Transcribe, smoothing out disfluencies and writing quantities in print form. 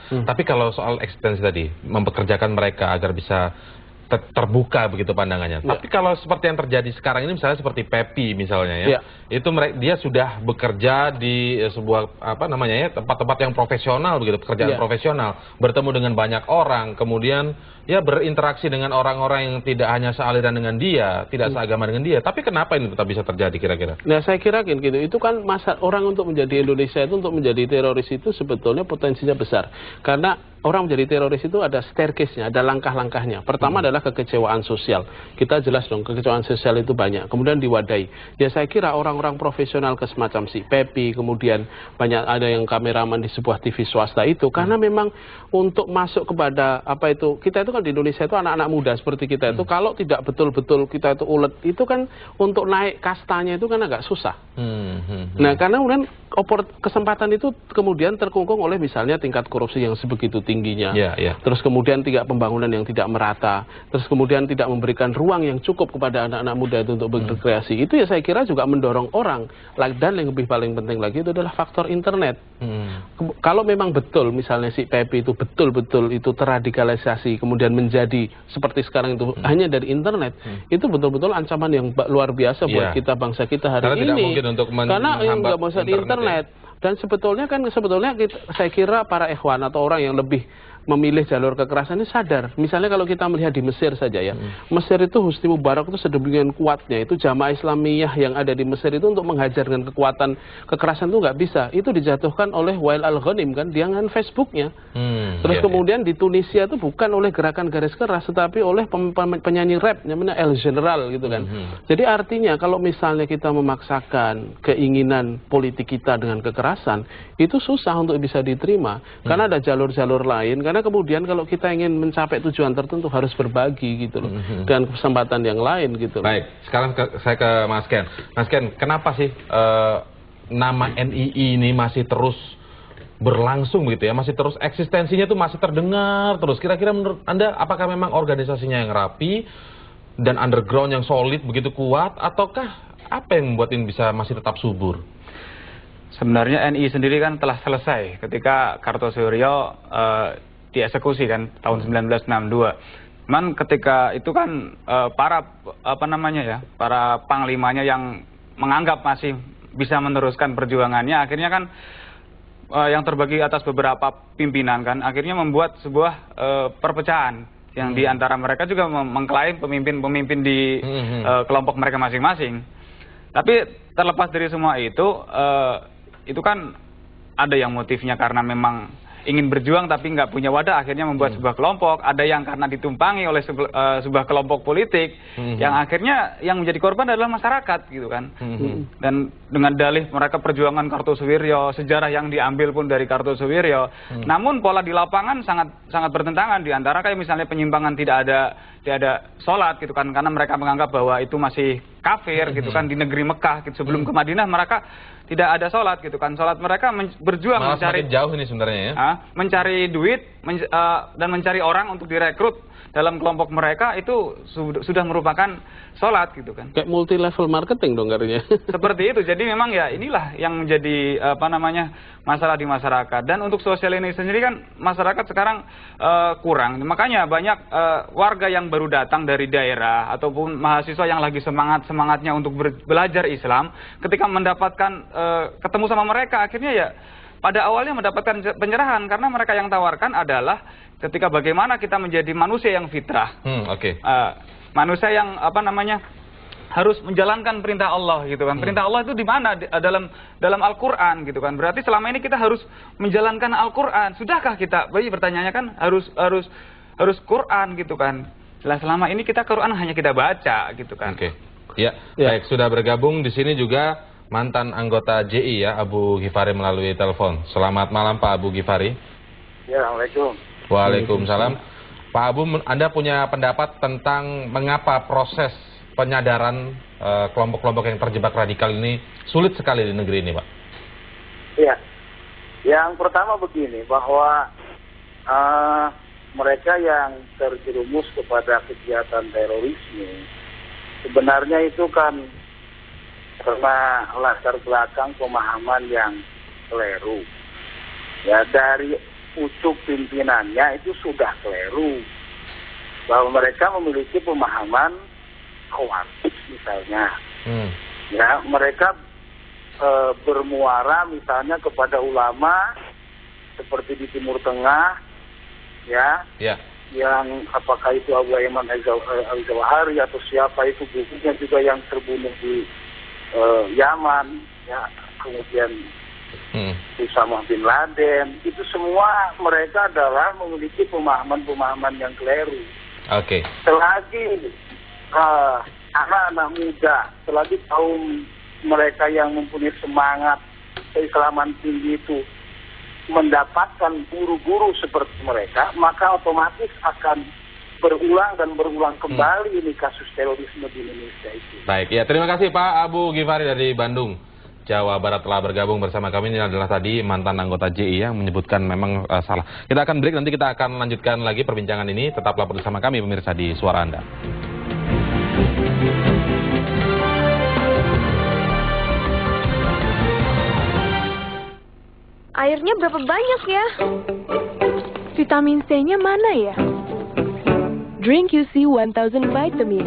Tapi kalau soal eksistensi tadi, mempekerjakan mereka agar bisa terbuka begitu pandangannya. Tapi kalau seperti yang terjadi sekarang ini, misalnya seperti Pepi misalnya ya, itu dia sudah bekerja di sebuah tempat-tempat yang profesional begitu, pekerjaan profesional, bertemu dengan banyak orang, kemudian ya berinteraksi dengan orang-orang yang tidak hanya sealiran dengan dia, tidak seagama dengan dia. Tapi kenapa ini tetap bisa terjadi kira-kira? Nah, saya kira gitu, itu kan masa orang untuk menjadi Indonesia itu, untuk menjadi teroris itu sebetulnya potensinya besar. Karena orang menjadi teroris itu ada staircase-nya, ada langkah-langkahnya. Pertama adalah kekecewaan sosial. Kita jelas dong, kekecewaan sosial itu banyak. Kemudian diwadahi. Ya saya kira orang-orang profesional semacam si Pepi, kemudian banyak ada yang kameraman di sebuah TV swasta itu, karena memang untuk masuk kepada kita itu kan di Indonesia itu anak-anak muda seperti kita itu, kalau tidak betul-betul kita itu ulet, itu kan untuk naik kastanya itu kan agak susah. Nah, karena kemudian kesempatan itu kemudian terkungkung oleh misalnya tingkat korupsi yang sebegitu tingginya, terus kemudian pembangunan yang tidak merata, terus kemudian tidak memberikan ruang yang cukup kepada anak-anak muda itu untuk berkreasi. Itu ya saya kira juga mendorong orang. Dan yang paling penting lagi itu adalah faktor internet. Kalau memang betul misalnya si Pepi itu betul-betul itu terradikalisasi, kemudian menjadi seperti sekarang itu hanya dari internet, itu betul-betul ancaman yang luar biasa buat kita, bangsa kita hari karena ini. Tidak mungkin untuk karena nggak bisa di internet. Dan sebetulnya saya kira para ikhwan atau orang yang lebih memilih jalur kekerasan ini sadar. Misalnya kalau kita melihat di Mesir saja ya, Mesir itu Husni Mubarak itu sedemikian kuatnya, itu jamaah Islamiyah yang ada di Mesir itu untuk menghajar dengan kekuatan kekerasan itu nggak bisa. Itu dijatuhkan oleh Wael Al-Ghanim kan, dia kan Facebooknya. Terus kemudian di Tunisia itu bukan oleh gerakan garis keras, tetapi oleh penyanyi rap namanya El General gitu kan. Jadi artinya kalau misalnya kita memaksakan keinginan politik kita dengan kekerasan, itu susah untuk bisa diterima. Karena ada jalur-jalur lain. Karena kemudian kalau kita ingin mencapai tujuan tertentu harus berbagi gitu loh, dengan kesempatan yang lain gitu loh. Baik, sekarang saya ke Mas Ken. Mas Ken, kenapa sih nama NII ini masih terus berlangsung begitu ya, masih terus eksistensinya tuh masih terdengar terus? Kira-kira menurut Anda apakah memang organisasinya yang rapi dan underground yang solid begitu kuat, ataukah apa yang membuat ini bisa masih tetap subur? Sebenarnya NII sendiri kan telah selesai ketika Kartosoewiryo dieksekusi kan tahun 1962. Cuman ketika itu kan para panglimanya yang menganggap masih bisa meneruskan perjuangannya, akhirnya kan yang terbagi atas beberapa pimpinan kan, akhirnya membuat sebuah perpecahan yang di antara mereka juga mengklaim pemimpin-pemimpin di kelompok mereka masing-masing. Tapi terlepas dari semua itu kan ada yang motifnya karena memang ingin berjuang tapi nggak punya wadah, akhirnya membuat sebuah kelompok. Ada yang karena ditumpangi oleh sebuah kelompok politik, yang akhirnya yang menjadi korban adalah masyarakat gitu kan. Dan dengan dalih mereka perjuangan Kartosoewiryo, sejarah yang diambil pun dari Kartosoewiryo. Namun pola di lapangan sangat bertentangan. Di antara kayak misalnya penyimpangan tidak ada sholat gitu kan, karena mereka menganggap bahwa itu masih kafir gitu kan. Di negeri Mekah gitu, sebelum ke Madinah mereka tidak ada sholat gitu kan. Sholat mereka berjuang malah mencari jauh ini sebenarnya ya. Mencari duit dan mencari orang untuk direkrut dalam kelompok mereka, itu sudah merupakan sholat gitu kan. Kayak multi level marketing dong artinya. Seperti itu. Jadi memang ya inilah yang menjadi masalah di masyarakat. Dan untuk sosial ini sendiri kan masyarakat sekarang kurang. Makanya banyak warga yang baru datang dari daerah ataupun mahasiswa yang lagi semangatnya untuk belajar Islam, ketika mendapatkan ketemu sama mereka, akhirnya ya pada awalnya mendapatkan penyerahan, karena mereka yang tawarkan adalah ketika bagaimana kita menjadi manusia yang fitrah, manusia yang harus menjalankan perintah Allah gitu kan. Perintah Allah itu di mana? Dalam Al-Qur'an gitu kan. Berarti selama ini kita harus menjalankan Al-Qur'an. Sudahkah kita? Pertanyaannya kan harus Qur'an gitu kan. Selama ini kita Qur'an hanya kita baca gitu kan. Baik, sudah bergabung di sini juga mantan anggota JI ya, Abu Ghifari melalui telepon. Selamat malam Pak Abu Ghifari. Ya, Assalamualaikum. Waalaikumsalam. Pak Abu, Anda punya pendapat tentang mengapa proses penyadaran kelompok-kelompok yang terjebak radikal ini sulit sekali di negeri ini, Pak? Iya. Yang pertama begini, bahwa mereka yang terjerumus kepada kegiatan terorisme sebenarnya itu kan karena latar belakang pemahaman yang keliru. Ya, dari pucuk pimpinannya itu sudah keliru. Bahwa mereka memiliki pemahaman khawarij misalnya. Ya, mereka bermuara misalnya kepada ulama seperti di Timur Tengah, ya. Yang apakah itu Abu Ayman Al-Zawahiri atau siapa itu, bukunya juga yang terbunuh di Yaman, ya, kemudian Usama bin Laden, itu semua mereka adalah memiliki pemahaman-pemahaman yang keliru. Selagi anak-anak muda, selagi kaum mereka yang mempunyai semangat keislaman tinggi itu mendapatkan guru-guru seperti mereka, maka otomatis akan berulang dan berulang kembali ini kasus terorisme di Indonesia itu. Baik, ya, terima kasih Pak Abu Ghifari dari Bandung, Jawa Barat telah bergabung bersama kami. Ini adalah tadi mantan anggota JI yang menyebutkan memang salah. Kita akan break, nanti kita akan lanjutkan lagi perbincangan ini. Tetaplah bersama kami pemirsa di Suara Anda. Airnya berapa banyak ya? Vitamin C-nya mana ya? Drink UC 1000 Vitamin.